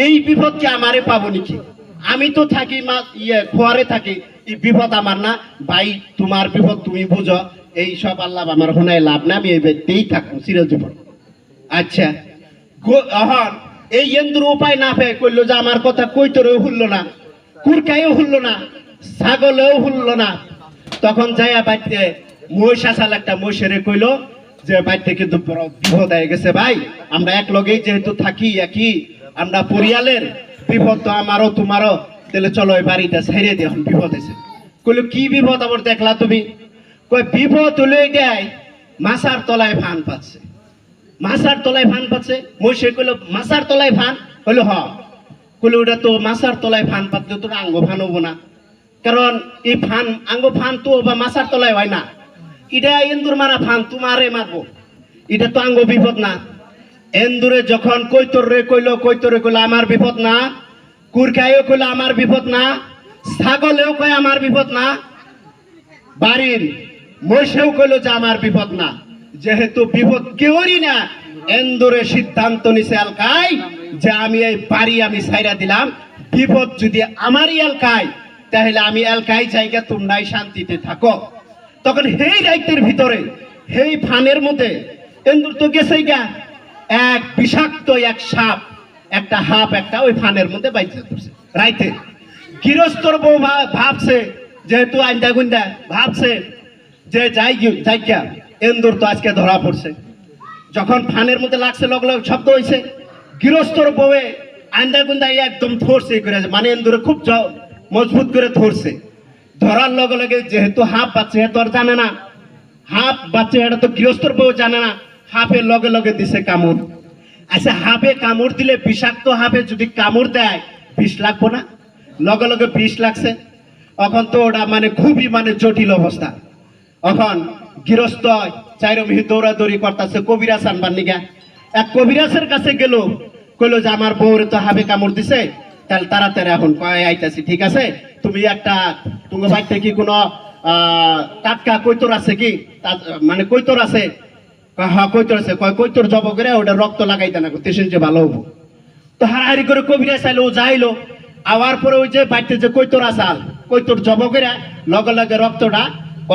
এই বিপদ কি আমারে পাবো নাকি? আমি তো থাকি খোয়ারে থাকি, এই বিপদ আমার না ভাই, তোমার বিপদ তুমি বুঝো। এই সব আল্লাহ আমার হোনায় লাভ না, আমি এই ব্যক্তিই থাকবো চিরজীবন। আচ্ছা, এখন এই এন্দুর উপায় না পেয়ে কইলো যে আমার কথা কইতরেও শুনলো না, কুরকাইও শুনলো না, ছাগলেও শুনলো না। তখন যাইয়া বাড়িতে মহিষ আসাল একটা মহিষেরে কইলো যে বাড়িতে কিন্তু বড় বিপদ হয়ে গেছে ভাই, আমরা এক লগেই যেহেতু থাকি একই, আমরা পরিয়ালের বিপদ তো আমারও তোমারও, তাহলে চলো ওই বাড়িটা ছেড়ে দিয়ে বিপদ এসে। কইলো কি বিপদ আবার দেখলা তুমি? কই বিপদ হলো এটাই, মাছার তলায় ফান পাচ্ছে। মাছার তলায় ফান পাচ্ছে? মহিষে কইলো মাছার তলায় ফান? কইলো হ। কইলো ওটা তো মাছার তলায় ফান পাতলে তোর আঙ্গ ফান হবো না, কারণ এই ফান আঙ্গ ফান তো বা মাছার তলায় হয় না, এটা এন্দুর মারা ফান, তোমারে মারবো, এটা তো আঙ্গ বিপদ না। এন্দুরে যখন কৈতরে কইলো আমার বিপদ না, কুরকাইও কইলো আমার বিপদ না, ছাগলেও কয় আমার বিপদ না, বাড়ির মহিষেও কইলো যে আমার বিপদ না, যেহেতু বিপদ কেউরই না, এন্দুরে সিদ্ধান্ত নিছে এলকাই যে আমি এই বাড়ি আমি ছাইরা দিলাম, বিপদ যদি আমারই এলকায় তাহলে আমি এলকাই জায়গা, তোমরাই শান্তিতে থাকো। তখন সেই রাইতের ভিতরে সেই ফানের মধ্যে এন্দুর তো গেছে গা, এক বিষাক্ত এক সাপ, একটা হাপ একটা ওই ফানের মধ্যে বাইতে ধরছে রাইতে। গৃহস্থর বউ ভাবছে, যেহেতু আইন্দা গুন্দা ভাবছে যে যাইকা এন্দুর তো আজকে ধরা পড়ছে। যখন ফানের মধ্যে লাগছে লগ লগ শব্দ হয়েছে, গৃহস্থর বউয়ে আইন্দা গুন্দা একদম ধরছে করে, মানে এন্দুরে খুব মজবুত করে ধরছে। ধরার লগে লগে যেহেতু হাফ বাচ্চা, এত আর জানে না হাফ বাচ্চা, এটা তো গৃহস্থর বউ জানে না, হাফের লগে লগে দিছে কামড়। আচ্ছা, হাফে কামড় দিলে, বিষাক্ত হাফে যদি কামড় দেয় বিষ লাগবো না? লগে লগে বিষ লাগছে। এখন তো ওটা মানে খুবই মানে জটিল অবস্থা। এখন গৃহস্থ চাইরমিহি দৌড়াদৌড়ি করতেছে কবিরাজ আনবার নিগা। এক কবিরাজের কাছে গেল, কইলো যে আমার বউরে তো হাফে কামড় দিছে, তাহলে তাড়াতাড়ি এখন কয় আইতাছি। ঠিক আছে, তুমি একটা তোমার বাড়িতে কি কোনো টাটকা কৈতর আছে কি? মানে কৈতর আছে? হ্যাঁ কৈতর আছে। কয় কৈতর জব করে ওটা রক্ত লাগাইতে না, তেসেন যে ভালো হবো। তো হারাহারি করে কবিরা চাইলো, ও যাইলো। আওয়ার পরে ওই যে বাড়িতে যে কৈতর আসাল, কৈতর জব করে লগে লগে রক্তটা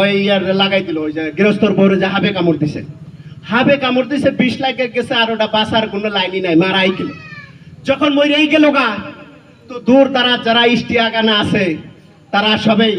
ওই লাগাই দিল। ওই যে গৃহস্থর বউরে যে হাবে কামড় দিছে, হাবে কামড় দিছে, বিষ লাগে গেছে, আর ওটা বাঁচার কোনো লাইনই নাই, মারাই গেল। যখন মরেই গেল গা, তো দূর তারা যারা ইষ্টিয়াগানা আছে তারা সবাই